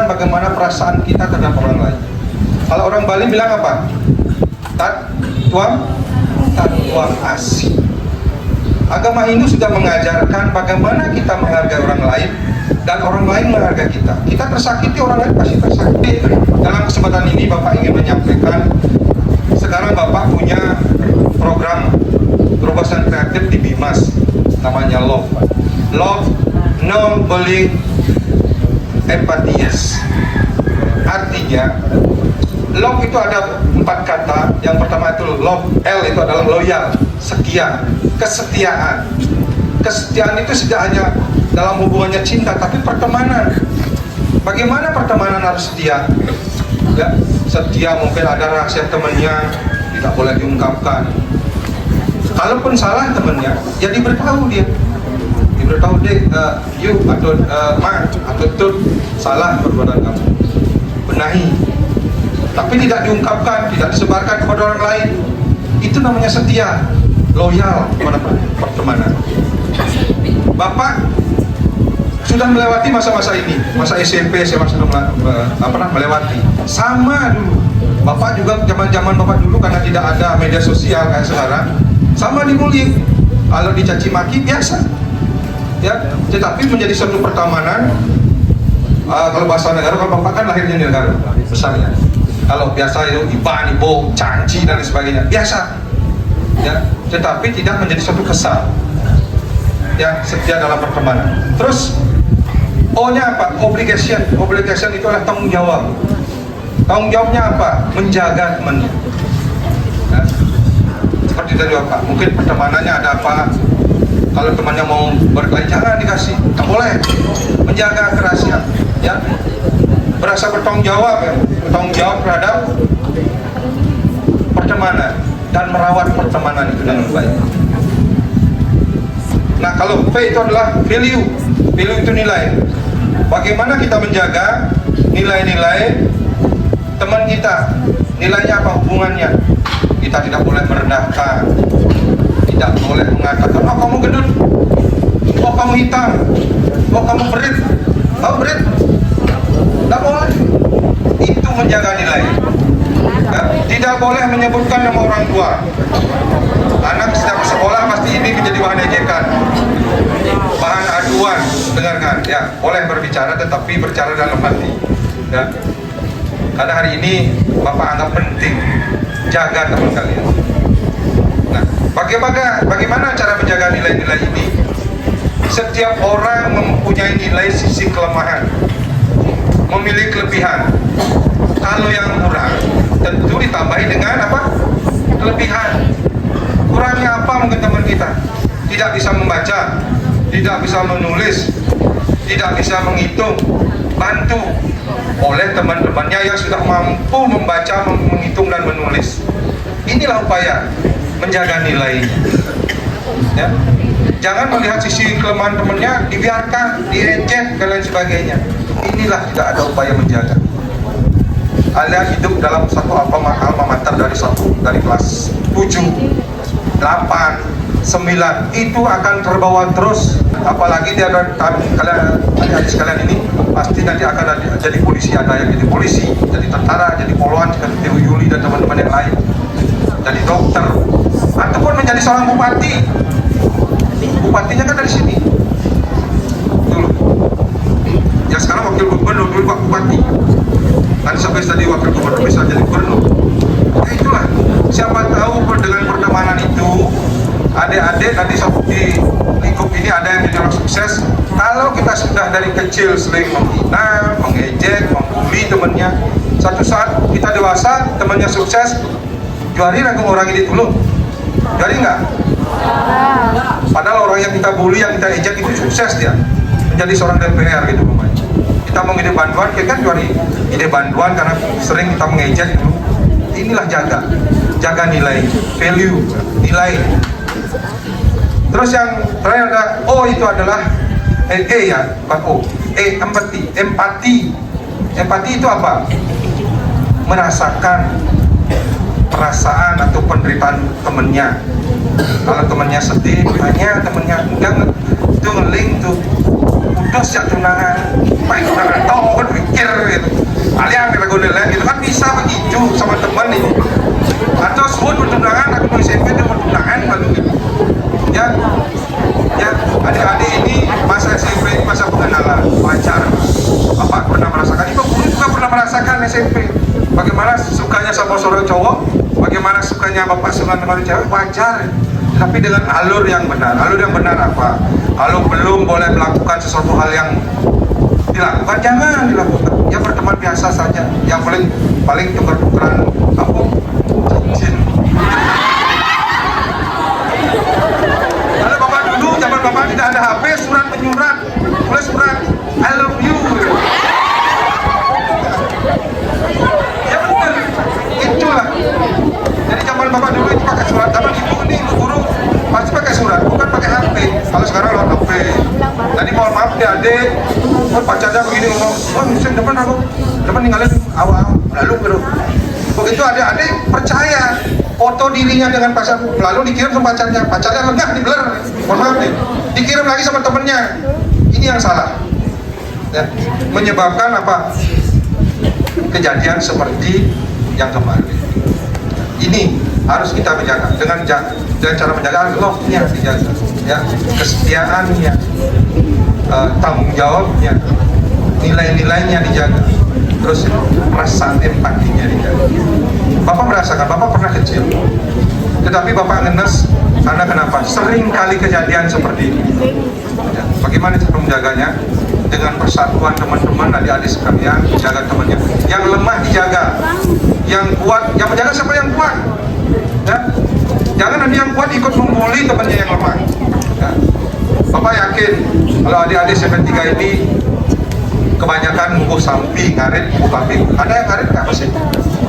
merasakan bagaimana perasaan kita terhadap orang lain. Kalau orang Bali bilang apa? Tuang asih. Agama Hindu sudah mengajarkan bagaimana kita menghargai orang lain dan orang lain menghargai kita. Kita tersakiti, orang lain pasti tersakiti. Dalam kesempatan ini Bapak ingin menyampaikan, sekarang Bapak punya program terobosan kreatif di Bimas, namanya Love. Love, no bullying, empathy, yes. Artinya love itu ada 4 kata. Yang pertama itu love, L itu adalah loyal, setia, kesetiaan. Kesetiaan itu tidak hanya dalam hubungannya cinta, tapi pertemanan. Bagaimana pertemanan harus setia? Ya, setia mungkin ada rahasia temannya tidak boleh diungkapkan. Kalaupun salah temannya, ya diberitahu dia. Diberitahu deh, you atau ma atau tut salah perbuatan kamu. Benahi. Tapi tidak diungkapkan, tidak disebarkan kepada orang lain. Itu namanya setia, loyal kepada pertemanan. Bapak sudah melewati masa-masa ini, masa SMP, SMA sudah melewati. Sama dulu. Bapak juga zaman Bapak dulu karena tidak ada media sosial kayak sekarang, sama dibully. Kalau dicaci maki biasa. Ya, tetapi menjadi satu pertemanan. Kalau bahasa negara, kalau Bapak kan lahirnya di negara besarnya. Kalau biasa itu ibu, caci dan sebagainya, biasa. Ya, tetapi tidak menjadi satu kesal. Ya, setia dalam pertemanan. Terus O-nya apa? Obligation. Obligation itu adalah tanggung jawab. Tanggung jawabnya apa? Menjaga temannya. Ya. Seperti tadi Bapak, mungkin pertemanannya ada apa? Kalau temannya mau berkelahi, jangan dikasih, tak boleh. Menjaga kerahasiaan. Ya. Berasa bertanggung jawab, ya. Bertanggung jawab terhadap pertemanan dan merawat pertemanan itu dengan baik. Nah, kalau P itu adalah value. Value itu nilai. Bagaimana kita menjaga nilai-nilai teman kita? Nilainya apa? Hubungannya. Kita tidak boleh merendahkan, tidak boleh mengatakan, oh kamu gendut, oh kamu hitam, oh kamu berit, oh berit. Tidak boleh. Itu menjaga nilai. Ya, tidak boleh menyebutkan nama orang tua. Anak setiap sekolah pasti ini menjadi bahan ejekan, bahan aduan. Dengarkan, ya boleh berbicara tetapi berbicara dalam hati. Ya. Karena hari ini Bapak anggap penting jaga teman kalian. Nah, bagaimana cara menjaga nilai-nilai ini? Setiap orang mempunyai nilai sisi kelemahan, memiliki kelebihan. Kalau yang kurang tentu ditambahi dengan apa? Kelebihan. Kurangnya apa mungkin teman kita? Tidak bisa membaca, tidak bisa menulis, tidak bisa menghitung. Bantu oleh teman-temannya yang sudah mampu membaca, menghitung dan menulis. Inilah upaya menjaga nilai. Ya. Jangan melihat sisi kelemahan temannya, dibiarkan, diejek dan lain sebagainya. Inilah tidak ada upaya menjaga. Kalian hidup dalam satu alma mater dari kelas 7, 8, 9 itu akan terbawa terus. Apalagi dia kalian adik-adik sekalian ini pasti nanti akan jadi polisi, ada yang jadi polisi, jadi tentara, jadi poluan, jadi Dewi Yuli dan teman-teman yang lain, jadi dokter, ataupun menjadi seorang bupati. Bupatinya kan dari sini dulu. Ya sekarang wakil gubernur, dulu Pak Bupati. Kan sampai tadi wakil gubernur bisa jadi gubernur. Ya itulah. Siapa tahu dengan pertemanan itu adik-adik nanti di lingkup ini ada yang menjadi orang sukses. Kalau kita sudah dari kecil sering menghina, mengejek, membuli temannya, satu saat kita dewasa, temannya sukses, juari langsung orang ini dulu. Juari enggak? Padahal orang yang kita bully, yang kita ejek itu sukses dia, menjadi seorang DPR gitu namanya. Kita mau ide bantuan, kita kan juari ide bantuan karena sering kita mengejek dulu. Inilah jaga nilai, value, nilai. Terus yang terakhir ada O, itu adalah E ya, bukan O. Empati. Empati itu apa? Merasakan perasaan atau penderitaan temennya. Kalau temennya sedih, tanya temennya, enggak tuh ngeling tuh, udah sejak tunangan, baik tunangan, tahu kan? pikir gitu. Kalian kira gitu kan bisa begitu sama teman nih. Atau sebut pertunangan, aku mau SMP itu pertunangan baru gitu. Ya, adik-adik ini masa SMP ini masa pengenalan, wajar. Bapak pernah merasakan, ibu guru juga pernah merasakan SMP. Bagaimana sukanya sama seorang cowok, bagaimana sukanya bapak suka dengan cewek, wajar. Tapi dengan alur yang benar. Alur yang benar apa? Kalau belum boleh melakukan sesuatu hal yang dilakukan, jangan dilakukan. Ya berteman biasa saja. Yang paling tukar-tukaran apa? Cincin. Kalau bapak dulu, zaman bapak tidak ada HP, surat menyurat, tulis surat, I love you. Ya benar, itulah. Jadi zaman bapak dulu itu pakai surat, zaman ibu ini guru pasti pakai surat, bukan pakai HP. Kalau sekarang lewat HP. Jadi mohon maaf ya adik, pacarnya begini ngomong, oh musim depan ninggalin awal lalu bro. Begitu adik-adik percaya foto dirinya dengan pacar, lalu dikirim sama pacarnya lengah di blur, mohon maaf nih, dikirim lagi sama temennya. Ini yang salah, ya, menyebabkan apa? Kejadian seperti yang kemarin. Ini harus kita menjaga dengan cara menjaga love-nya dijaga, ya, kesetiaannya, tanggung jawabnya, nilai-nilainya dijaga, terus perasaan empatinya dijaga. Bapak merasakan, bapak pernah kecil, tetapi bapak ngenes karena kenapa? Sering kali kejadian seperti ini. Ya, bagaimana cara menjaganya? Dengan persatuan teman-teman, adik-adik sekalian, jaga temannya. Yang lemah dijaga, yang kuat, yang menjaga siapa yang kuat. Ya, jangan nanti yang kuat ikut membuli temannya yang lemah. Ya. Bapak yakin kalau adik-adik SMP 3 ini kebanyakan buku sampi, ngarit, buku babi. Ada yang ngarit nggak sih?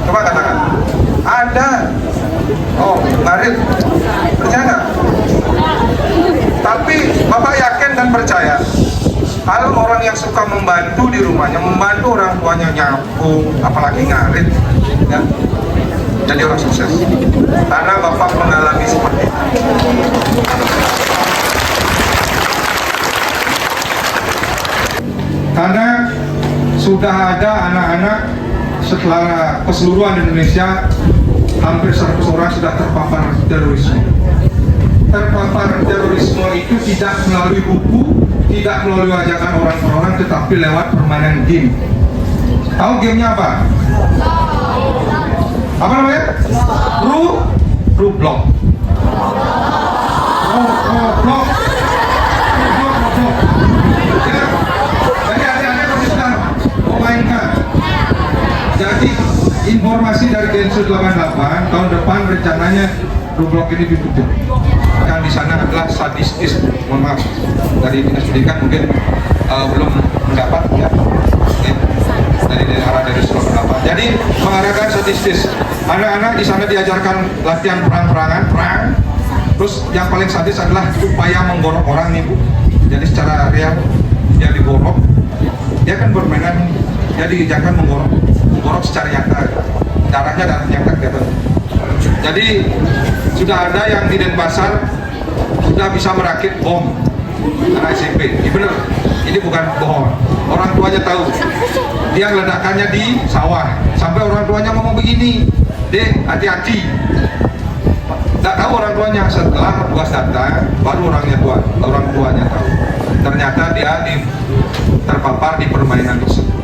Coba katakan. Ada. Oh, ngarit. Percaya nggak? Tapi Bapak yakin dan percaya kalau orang yang suka membantu di rumahnya, membantu orang tuanya nyapu, apalagi ngarit, ya, jadi orang sukses. Karena Bapak mengalami seperti itu. Karena sudah ada anak-anak setelah keseluruhan Indonesia, hampir 100 orang sudah terpapar terorisme. Terpapar terorisme itu tidak melalui buku, tidak melalui ajakan orang per orang, tetapi lewat permainan game. Tahu gamenya apa? Apa namanya? Roblox. Roblox. Jadi adik-adik harus sudah memainkan. Jadi informasi dari Densus 88 tahun depan rencananya Roblox ini ditutup. Yang di sana adalah sadistis, mohon maaf dari dinas pendidikan mungkin belum mendapat ya, dari arah dari Surabaya. Jadi mengarahkan sadistis. Anak-anak di sana diajarkan latihan perang. Terus yang paling sadis adalah upaya menggorok orang nih Bu. Jadi secara real dia digorok, dia kan bermainan, jadi diajarkan menggorok secara nyata. Darah nyata gitu. Jadi sudah ada yang di Denpasar sudah bisa merakit bom anak SMP. Ini benar, ini bukan bohong. Orang tuanya tahu. Dia ledakannya di sawah. Sampai orang tuanya ngomong begini, Dek, hati-hati. Tidak tahu orang tuanya. Setelah petugas datang, baru orang tuanya tahu. Ternyata dia terpapar di permainan tersebut.